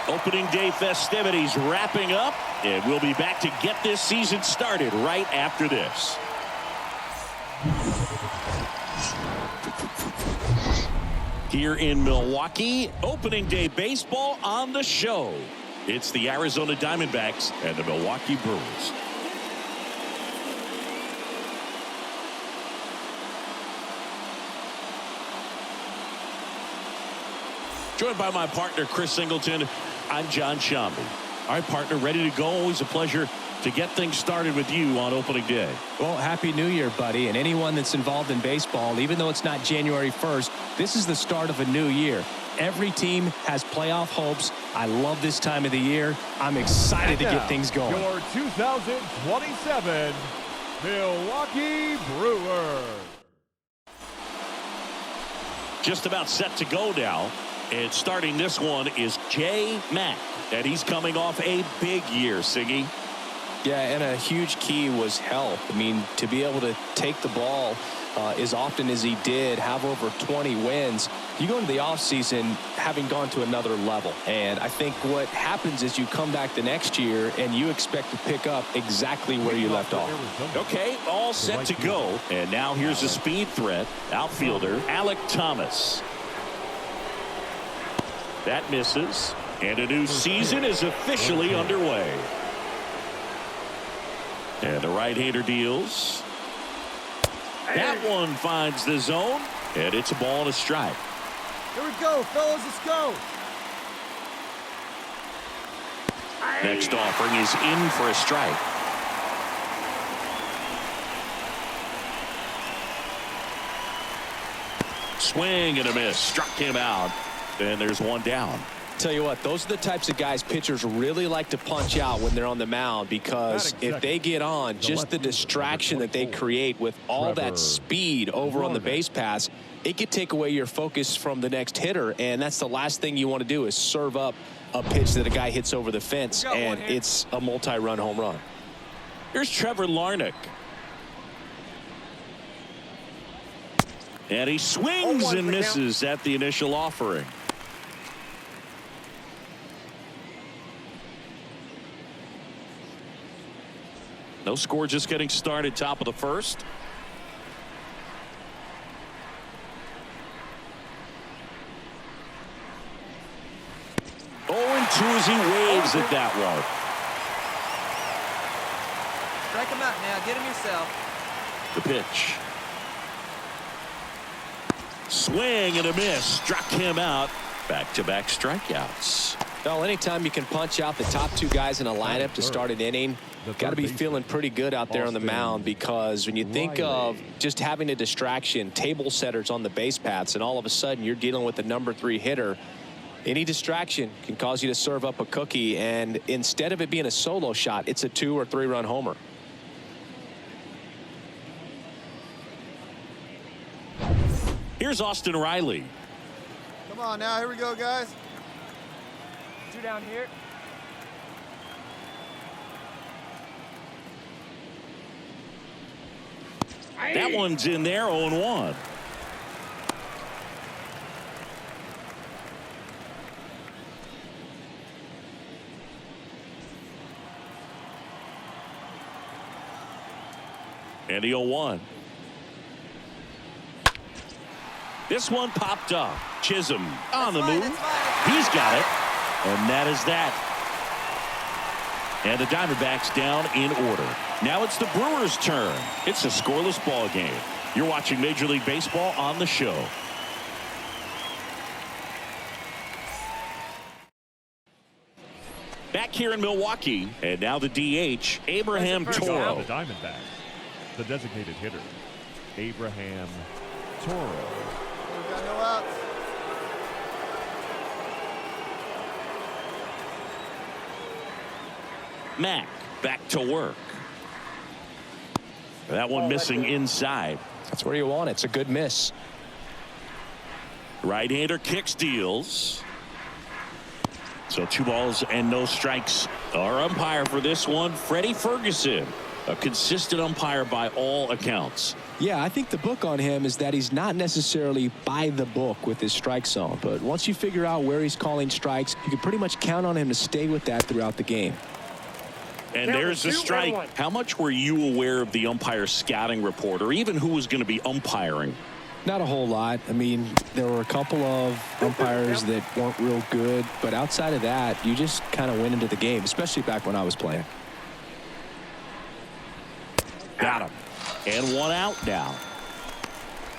Opening day festivities wrapping up, and we'll be back to get this season started right after this. Here in Milwaukee, opening day baseball on the show. It's the Arizona Diamondbacks and the Milwaukee Brewers. Joined by my partner, Chris Singleton, I'm John Shambi. All right, partner, ready to go. Always a pleasure to get things started with you on opening day. Well, Happy New Year, buddy. And anyone that's involved in baseball, even though it's not January 1st, this is the start of a new year. Every team has playoff hopes. I love this time of the year. I'm excited to get things going. Your 2027 Milwaukee Brewers. Just about set to go now. And starting this one is J. Mack. And he's coming off a big year, Siggy. Yeah, and a huge key was health. I mean, to be able to take the ball as often as he did, have over 20 wins, you go into the offseason having gone to another level. And I think what happens is you come back the next year and you expect to pick up exactly where you left off. Okay, all set to go. And now here's a speed threat. Outfielder Alek Thomas. That misses. And a new season is officially underway. And the right-hander deals. That one finds the zone. And it's a ball and a strike. Here we go, fellas. Let's go. Next offering is in for a strike. Swing and a miss. Struck him out. And there's one down. Tell you what, those are the types of guys pitchers really like to punch out when they're on the mound, because if they get on, just the distraction that they create with all that speed over on the base pass, it could take away your focus from the next hitter, and that's the last thing you want to do is serve up a pitch that a guy hits over the fence, and it's a multi-run home run. Here's Trevor Larnach. And he swings and misses at the initial offering. No score, just getting started, top of the first. Oh, 2 as he waves at that one. Strike him out now. Get him yourself. The pitch. Swing and a miss. Struck him out. Back-to-back strikeouts. Well, anytime you can punch out the top two guys in a lineup to start an inning, got to be feeling pretty good out there on the mound, because when you think of just having a distraction, table setters on the base paths, and all of a sudden you're dealing with the number 3 hitter, any distraction can cause you to serve up a cookie, and instead of it being a solo shot, it's a 2 or 3 run homer. Here's Austin Riley. Come on now. Here we go, guys. 2 down here. That one's in there, 0-1. And the 0-1. This one popped up. Chisholm on the move. He's got it. And that is that. And the Diamondbacks down in order. Now it's the Brewers' turn. It's a scoreless ball game. You're watching Major League Baseball on the show. Back here in Milwaukee, and now the DH, Abraham Toro. The Diamondbacks, the designated hitter, Abraham Toro. We've got no outs. Mack back to work. That one missing inside. That's where you want it. It's a good miss. Right-hander kicks, deals. So 2 balls and no strikes. Our umpire for this one, Freddie Ferguson. A consistent umpire by all accounts. Yeah, I think the book on him is that he's not necessarily by the book with his strike zone. But once you figure out where he's calling strikes, you can pretty much count on him to stay with that throughout the game. And there's the strike. How much were you aware of the umpire scouting report, or even who was going to be umpiring? Not a whole lot. I mean, there were a couple of umpires that weren't real good. But outside of that, you just kind of went into the game, especially back when I was playing. Got him. And one out now.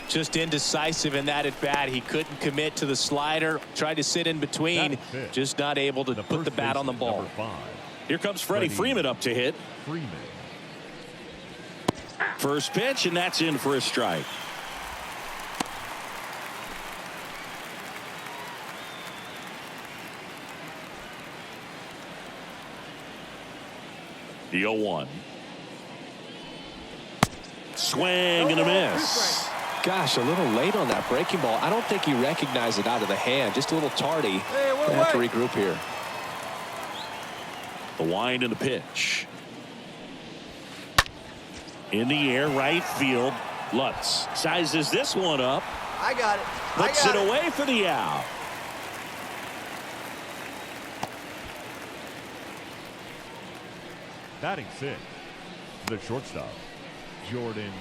Just indecisive in that at bat. He couldn't commit to the slider. Tried to sit in between. Just not able to put the bat on the ball. Here comes Freddie Freeman up to hit. First pitch, and that's in for a strike. The 0-1. Swing and a miss. Gosh, a little late on that breaking ball. I don't think he recognized it out of the hand. Just a little tardy. Gonna have to regroup here. The wind and the pitch. In the air, right field. Lutz sizes this one up. I got it. Puts it away for the out. Batting 6, the shortstop, Jordan.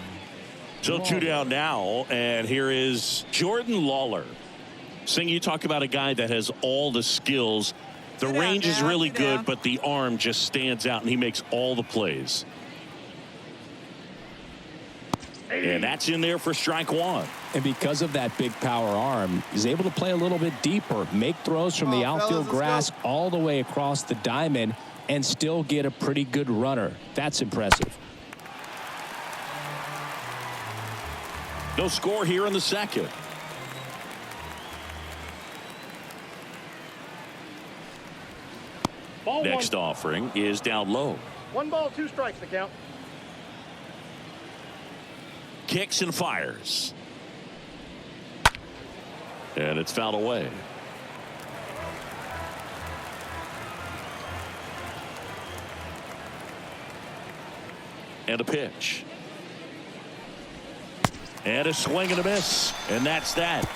So 2 down now, and here is Jordan Lawler. Sing, you talk about a guy that has all the skills. The range is really good, but the arm just stands out, and he makes all the plays. And that's in there for strike one. And because of that big power arm, he's able to play a little bit deeper, make throws from the outfield grass all the way across the diamond, and still get a pretty good runner. That's impressive. No score here in the second. Next offering is down low. 1 ball, 2 strikes to count. Kicks and fires. And it's fouled away. And a pitch. And a swing and a miss. And that's that.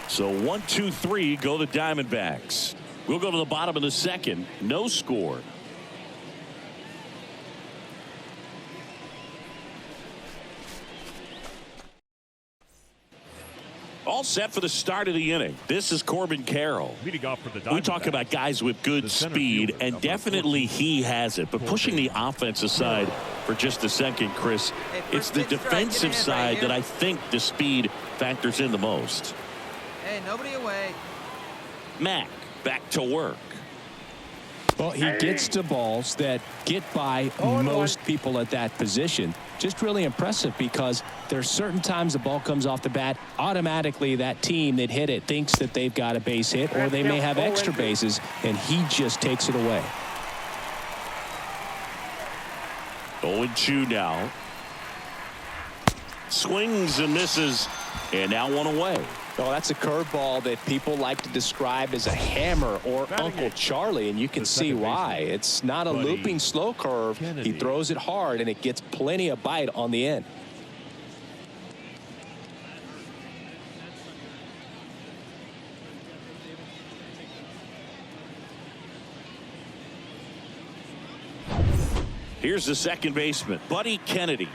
So 1, 2, 3 go the Diamondbacks. We'll go to the bottom of the second. No score. All set for the start of the inning. This is Corbin Carroll. Leading off for the We talk about guys with good speed, and definitely he has it. But pushing the offense aside for just a second, Chris, it's the defensive side that I think the speed factors in the most. Hey, nobody away. Mack back to work. Well, he gets to balls that get by most people at that position. Just really impressive because there's certain times the ball comes off the bat, automatically that team that hit it thinks that they've got a base hit, or they may have extra bases, and he just takes it away. 0-2 now. Swings and misses, and now one away. Oh, that's a curveball that people like to describe as a hammer or Uncle Charlie, and you can see why. It's not a looping slow curve. He throws it hard, and it gets plenty of bite on the end. Here's the second baseman, Buddy Kennedy.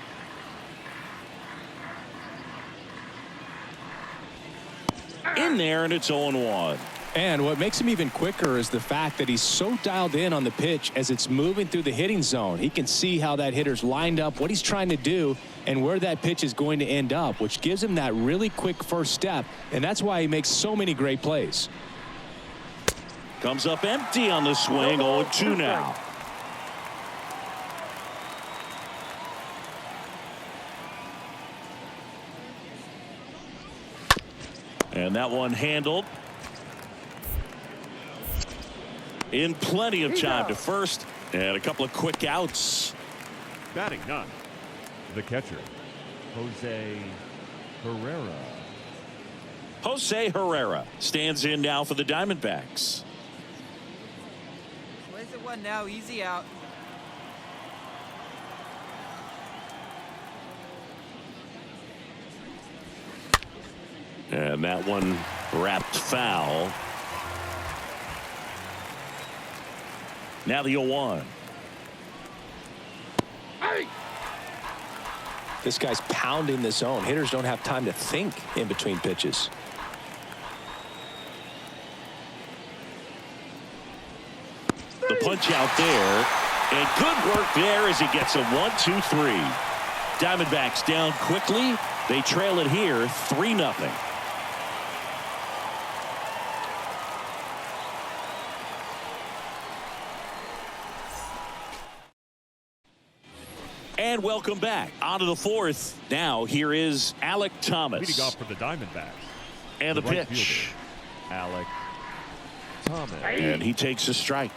In there, and it's 0-1. And what makes him even quicker is the fact that he's so dialed in on the pitch as it's moving through the hitting zone. He can see how that hitter's lined up, what he's trying to do, and where that pitch is going to end up, which gives him that really quick first step, and that's why he makes so many great plays. Comes up empty on the swing. 0-2 now. And that one handled in plenty of time to first, and a couple of quick outs. Batting 9, the catcher, Jose Herrera. Jose Herrera stands in now for the Diamondbacks. Plays it one now, easy out. And that one wrapped foul. Now the 0-1. This guy's pounding the zone. Hitters don't have time to think in between pitches. The punch out there. And good work there as he gets a 1-2-3. Diamondbacks down quickly. They trail it here 3-0. And welcome back. On to the fourth. Now here is Alek Thomas. Leading off for the Diamondbacks. And the right pitch. Fielder, Alek Thomas. And he takes a strike.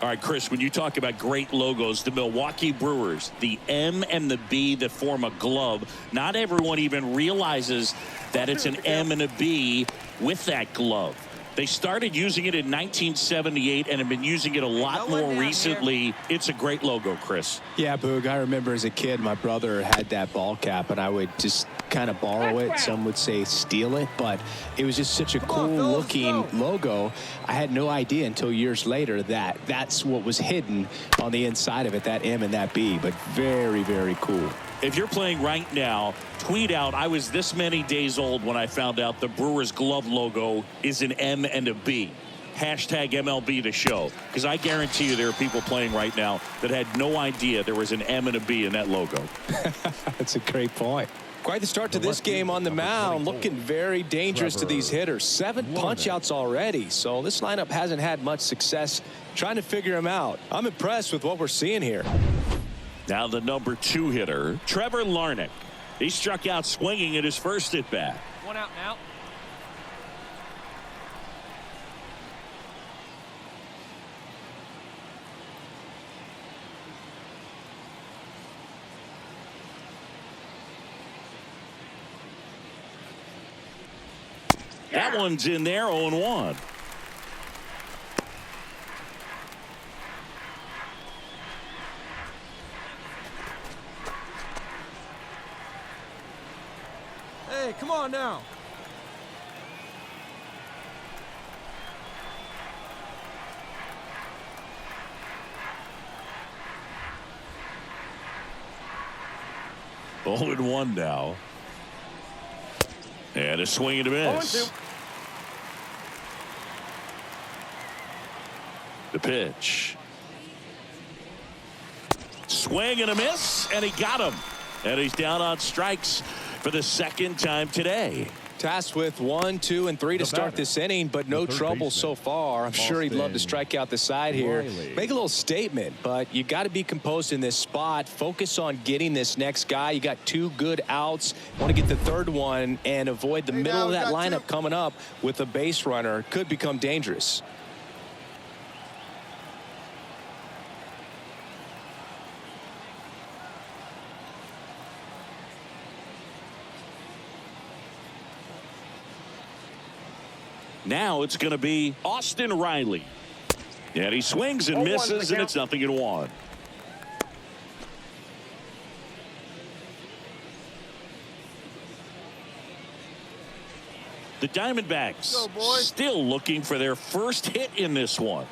All right, Chris, when you talk about great logos, the Milwaukee Brewers, the M and the B that form a glove, not everyone even realizes that it's an M and a B with that glove. They started using it in 1978 and have been using it a lot more recently. It's a great logo, Chris. Yeah, Boog, I remember as a kid, my brother had that ball cap, and I would just kind of borrow it. Some would say steal it, but it was just such a cool-looking logo. I had no idea until years later that that's what was hidden on the inside of it, that M and that B, but very, very cool. If you're playing right now, tweet out, I was this many days old when I found out the Brewers glove logo is an M and a B. Hashtag MLB the show. Because I guarantee you there are people playing right now that had no idea there was an M and a B in that logo. That's a great point. Quite the start to this game on the mound. Looking very dangerous to these hitters. 7 punch-outs already. So this lineup hasn't had much success trying to figure them out. I'm impressed with what we're seeing here. Now the number 2 hitter, Trevor Larnach. He struck out swinging at his first at bat. 1 out now. That one's in there, 0-1. Hey, come on now. Oh, and 1 now. And a swing and a miss. 0-2. The pitch. Swing and a miss, and he got him. And he's down on strikes for the second time today. Tasked with 1, 2, and 3 to start this inning, but no trouble so far. I'm sure he'd love to strike out the side here. Make a little statement, but you got to be composed in this spot. Focus on getting this next guy. You got 2 good outs. Want to get the third one and avoid the middle of that lineup coming up with a base runner. Could become dangerous. Now it's going to be Austin Riley. And he swings and misses, and it's 0-1. The Diamondbacks still looking for their first hit in this one.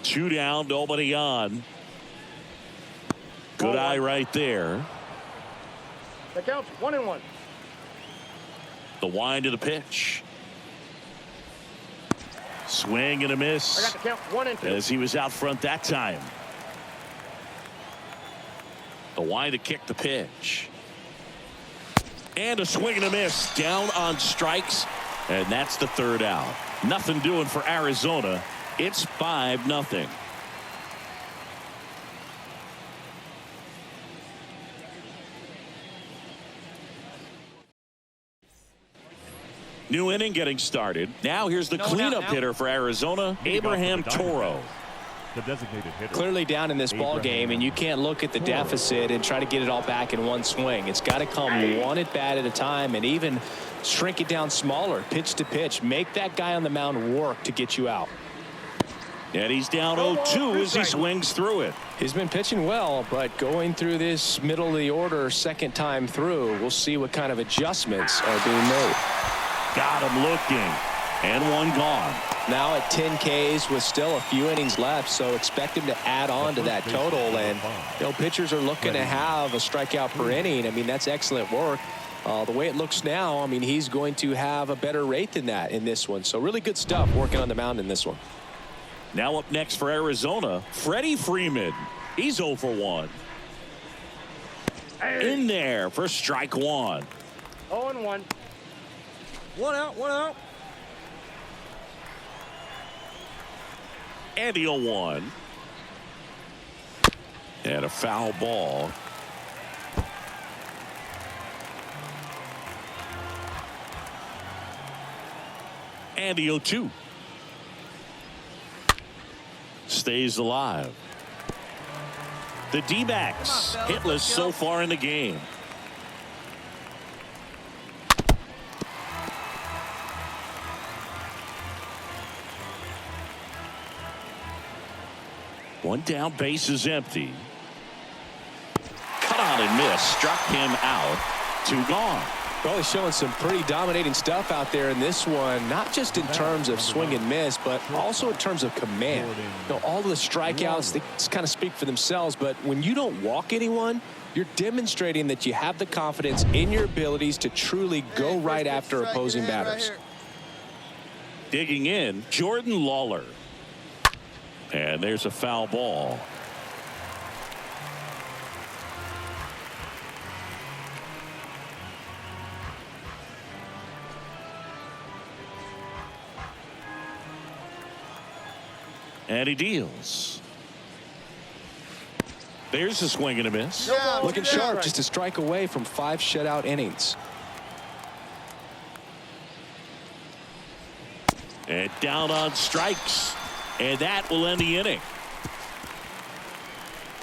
Two down, nobody on. Good eye right there. The count's 1-1. The wind to the pitch. Swing and a miss. I got the count 1-2. As he was out front that time. The wind to kick the pitch. And a swing and a miss. Down on strikes. And that's the third out. Nothing doing for Arizona. It's 5-0. New inning getting started. Now here's the cleanup hitter for Arizona, Abraham Toro. The designated hitter. Clearly down in this ball game, and you can't look at the deficit and try to get it all back in one swing. It's got to come one at bat at a time, and even shrink it down smaller, pitch to pitch. Make that guy on the mound work to get you out. And he's down 0-2 as he swings through it. He's been pitching well, but going through this middle of the order second time through, we'll see what kind of adjustments are being made. Got him looking. And one gone. Now at 10 Ks with still a few innings left, so expect him to add on to that total. And pitchers are looking to have a strikeout per inning. I mean, that's excellent work. The way it looks now, I mean, he's going to have a better rate than that in this one. So really good stuff working on the mound in this one. Now up next for Arizona, Freddie Freeman. He's 0 for 1. In there for strike one. 0-1. One out. And the 0-1. And a foul ball. And the 0-2. Stays alive. The D-backs hitless so far in the game. One down, base is empty. Cut on and miss. Struck him out. 2 gone. Well, he's showing some pretty dominating stuff out there in this one, not just in terms of swing and miss, but also in terms of command. All the strikeouts, they kind of speak for themselves, but when you don't walk anyone, you're demonstrating that you have the confidence in your abilities to truly go right after opposing batters. Digging in, Jordan Lawler. And there's a foul ball. And he deals. There's a swing and a miss. Looking sharp, just a strike away from 5 shutout innings. And down on strikes. And that will end the inning.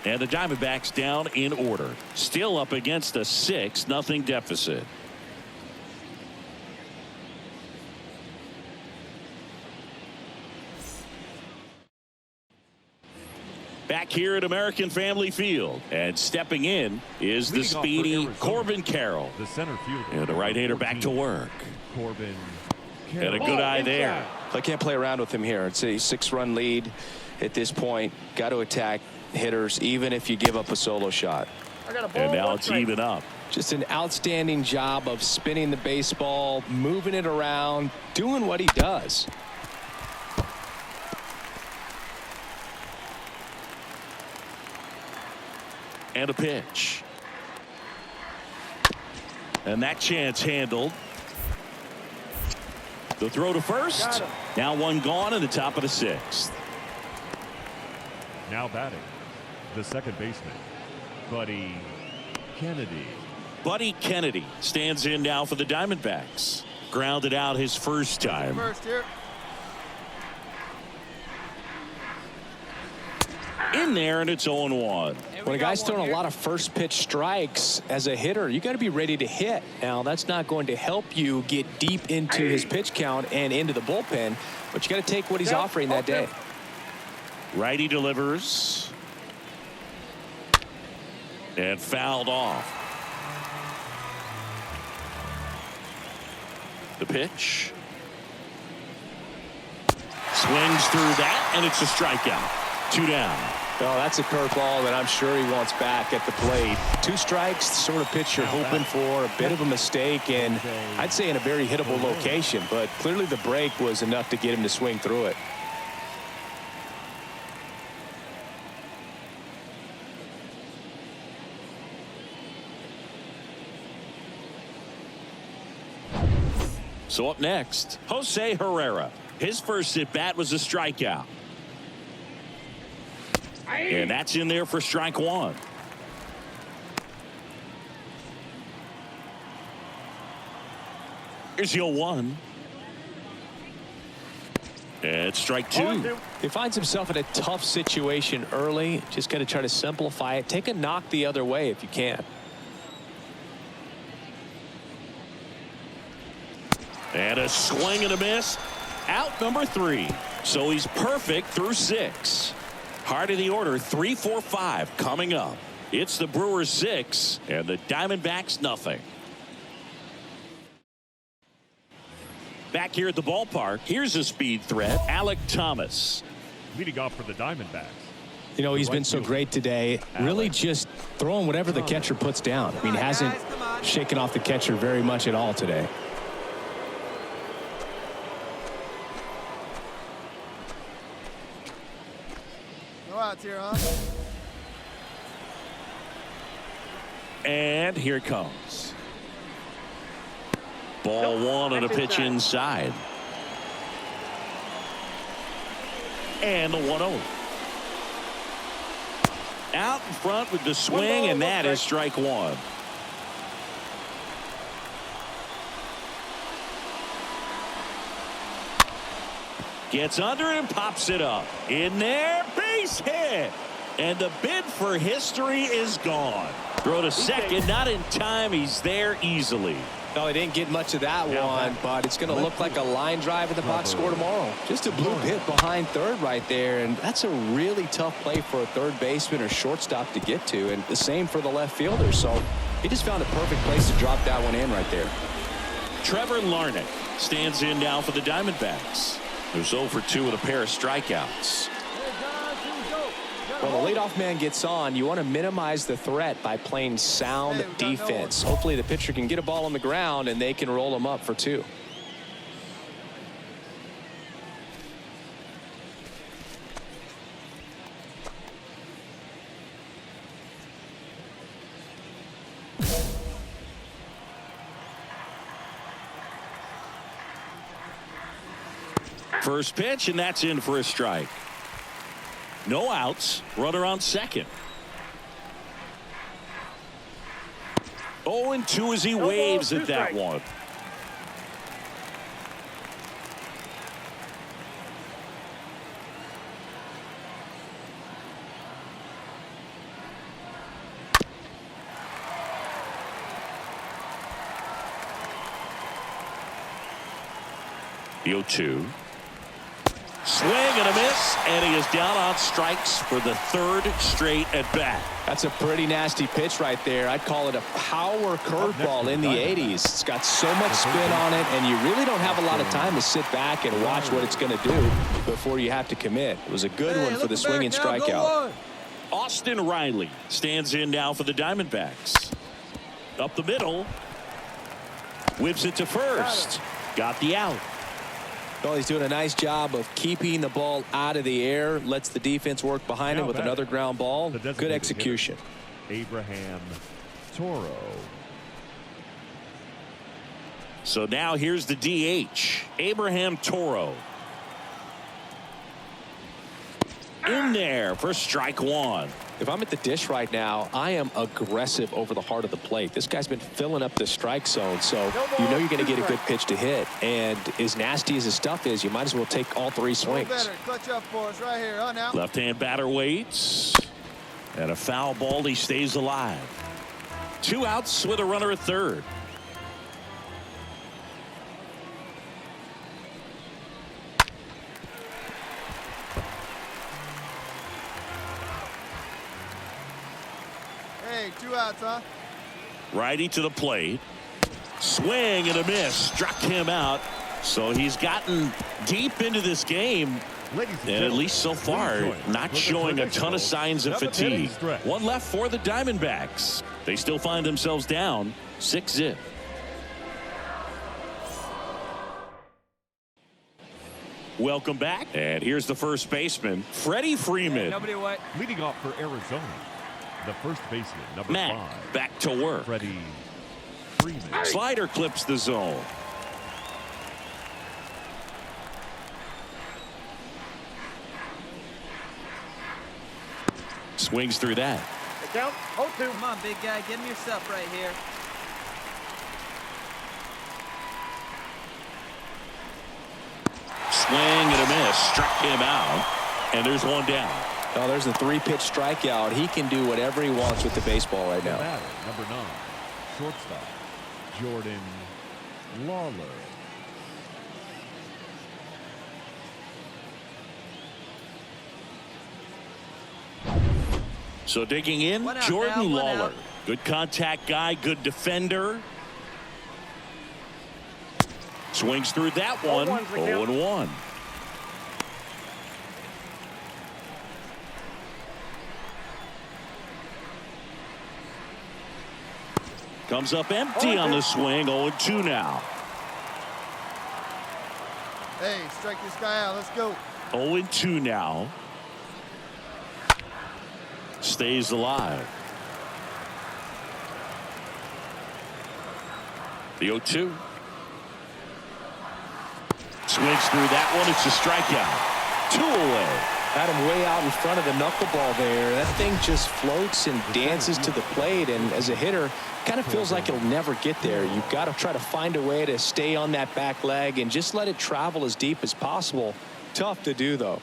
And the Diamondbacks down in order. Still up against a 6-0 deficit. Back here at American Family Field. And stepping in is the speedy Corbin Carroll. The center fielder. And the right-hander back to work. Corbin And a good eye there. I can't play around with him here. It's a 6-run lead at this point. Got to attack hitters even if you give up a solo shot. And now it's even up. Just an outstanding job of spinning the baseball, moving it around, doing what he does. And a pitch. And that chance handled. The throw to first. Now one gone in the top of the 6th. now batting, the second baseman, Buddy Kennedy. Buddy Kennedy stands in now for the Diamondbacks. Grounded out his first time. In there, and it's 0-1. When a guy's throwing a lot of first pitch strikes as a hitter, you got to be ready to hit. Now, that's not going to help you get deep into his pitch count and into the bullpen, but you got to take what he's offering that day. Righty delivers. And fouled off. The pitch. Swings through that, and it's a strikeout. 2 down. Well, that's a curveball that I'm sure he wants back at the plate. 2 strikes, the sort of pitch you're hoping for. A bit of a mistake, and I'd say in a very hittable location, but clearly the break was enough to get him to swing through it. So up next, Jose Herrera. His first at bat was a strikeout. And that's in there for strike 1. Here's the 0-1. And strike 2. He finds himself in a tough situation early. Just got to try to simplify it. Take a knock the other way if you can. And a swing and a miss. Out number 3. So he's perfect through 6. Heart of the order, 3, 4, 5 coming up. It's the Brewers 6 and the Diamondbacks nothing. Back here at the ballpark, here's a speed threat, Alek Thomas. Leading off for the Diamondbacks. You know, he's been so great today, really just throwing whatever the catcher puts down. I mean, he hasn't shaken off the catcher very much at all today. No outs here, huh? And here it comes. Ball 1 on a pitch inside. And the 1-0. Out in front with the swing, and that is strike 1. Gets under it and pops it up. In there, base hit. And the bid for history is gone. Throw to second, not in time. He's there easily. No, he didn't get much of that one, but it's going to look like a line drive in the box score tomorrow. Just a blue hit behind third right there, and that's a really tough play for a third baseman or shortstop to get to, and the same for the left fielder. So he just found a perfect place to drop that one in right there. Trevor Larnach stands in now for the Diamondbacks. There's 0 for 2 with a pair of strikeouts. When the leadoff man gets on, you want to minimize the threat by playing sound defense. Hopefully the pitcher can get a ball on the ground and they can roll him up for 2. First pitch, and that's in for a strike. No outs. Runner on second. 0-2 as he waves at that one. The 0-2. Swing and a miss, and he is down on strikes for the 3rd straight at bat. That's a pretty nasty pitch right there. I'd call it a power curveball in the 80s. It's got so much spin on it, and you really don't have a lot of time to sit back and watch what it's going to do before you have to commit. It was a good one for the swinging strikeout. Austin Riley stands in now for the Diamondbacks. Up the middle. Whips it to first. Got the out. Well, he's doing a nice job of keeping the ball out of the air. Lets the defense work behind him with another ground ball. Good execution. Abraham Toro. So now here's the DH. Abraham Toro. In there for strike 1. If I'm at the dish right now, I am aggressive over the heart of the plate. This guy's been filling up the strike zone, so you know you're going to get a good pitch to hit. And as nasty as his stuff is, you might as well take all 3 swings. Clutch up for us right here, now. Left-hand batter waits. And a foul ball. He stays alive. 2 outs with a runner at third. Hey, 2 outs, huh? Righty to the plate. Swing and a miss. Struck him out. So he's gotten deep into this game. And at least so far, not showing a ton of signs of fatigue. 1 left for the Diamondbacks. They still find themselves down 6-0. Welcome back. And here's the first baseman, Freddie Freeman. Leading off for Arizona, the first baseman, number 5. Back to work. Freddie Freeman. Slider clips the zone. Swings through that. The count, 0-2. Come on, big guy. Give him your stuff right here. Swing and a miss. Struck him out. And there's 1 down. Oh, there's a 3-pitch strikeout. He can do whatever he wants with the baseball right now. Number 9, shortstop, Jordan Lawler. So digging in, One out Jordan now, one Lawler. out. Good contact guy, good defender. Swings through that one. 0-1. Comes up empty on the swing. 0-2 now. Hey, strike this guy out. Let's go. 0-2 now. Stays alive. The 0-2. Swings through that one. It's a strikeout. 2 away. Had him way out in front of the knuckleball there. That thing just floats and dances to the plate, and as a hitter, kind of feels like it'll never get there. You've got to try to find a way to stay on that back leg and just let it travel as deep as possible. Tough to do, though.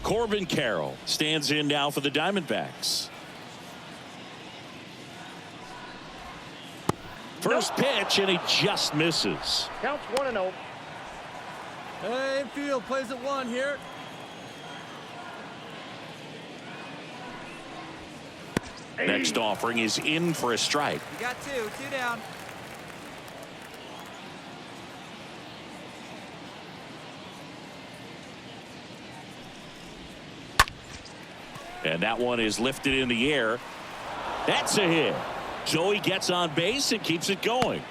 Corbin Carroll stands in now for the Diamondbacks. First pitch, and he just misses. Counts 1-0. Hey, infield plays at 1 here. Next offering is in for a strike. You got 2 down. And that one is lifted in the air. That's a hit. So he gets on base and keeps it going.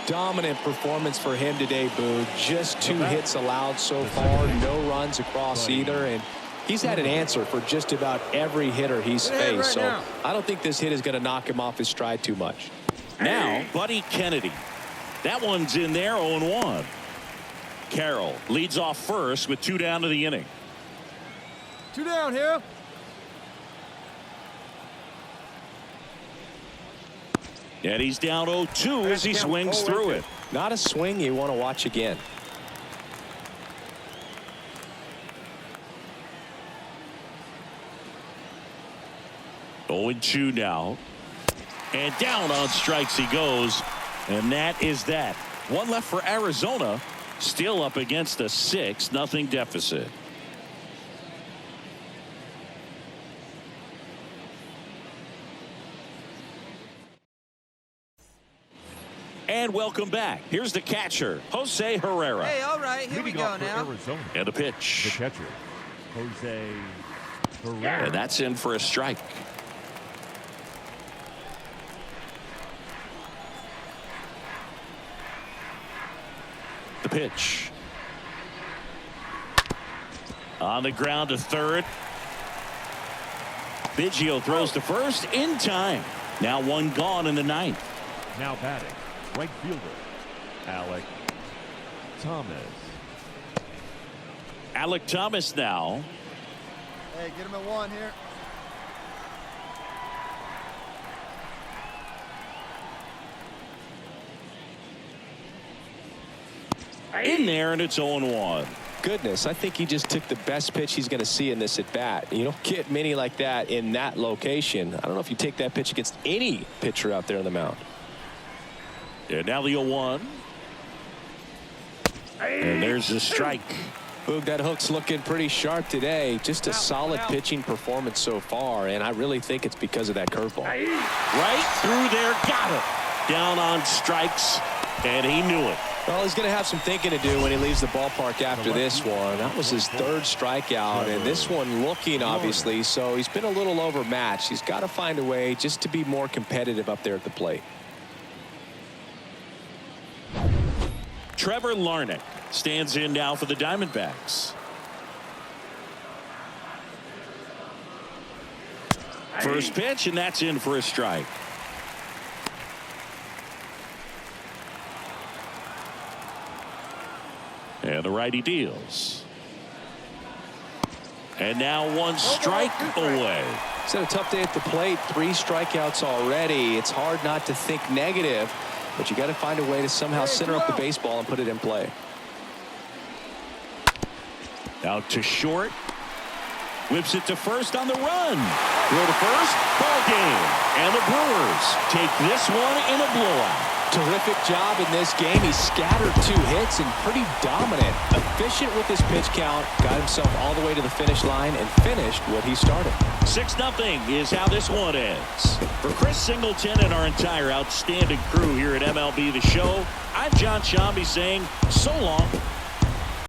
Dominant performance for him today, Boo. Just 2 hits allowed so far. No runs across either. And he's had an answer for just about every hitter he's faced. So I don't think this hit is going to knock him off his stride too much. Now, Buddy Kennedy. That one's in there, 0-1. Carroll leads off first with 2 down to the inning. 2 down here. And he's down 0-2 as he swings through it. Not a swing you want to watch again. Oh, 0-2 now. And down on strikes he goes. And that is that. One left for Arizona. Still up against a 6-0 deficit. And welcome back. Here's the catcher, Jose Herrera. Hey, all right, here we Leading go off for now. Arizona, And a the pitch. catcher, Jose Herrera. And that's in for a strike. The pitch. On the ground to third. Biggio throws to first in time. Now 1 gone in the 9th. Now batting, right fielder, Alec Thomas. Alec Thomas now. Hey, get him at 1 here. In there, and it's 0-1. Goodness, I think he just took the best pitch he's going to see in this at bat. You don't get many like that in that location. I don't know if you take that pitch against any pitcher out there on the mound. And now the 0-1. And there's a strike. Boog, that hook's looking pretty sharp today. Just a solid pitching performance so far, and I really think it's because of that curveball. Right through there, got it. Down on strikes, and he knew it. Well, he's going to have some thinking to do when he leaves the ballpark after this one. That was his 3rd strikeout, and this one looking, obviously, so he's been a little overmatched. He's got to find a way just to be more competitive up there at the plate. Trevor Larnach stands in now for the Diamondbacks. First pitch, and that's in for a strike. And the righty deals. And now 1 strike away. He's had a tough day at the plate. 3 strikeouts already. It's hard not to think negative, but you got to find a way to somehow center up the baseball and put it in play. Out to short. Whips it to first on the run. Throw to first. Ball game. And the Brewers take this one in a blowout. Terrific job in this game. He scattered 2 hits and pretty dominant. Efficient with his pitch count. Got himself all the way to the finish line and finished what he started. 6-0 is how this one ends. For Chris Singleton and our entire outstanding crew here at MLB The Show, I'm John Shambi saying so long.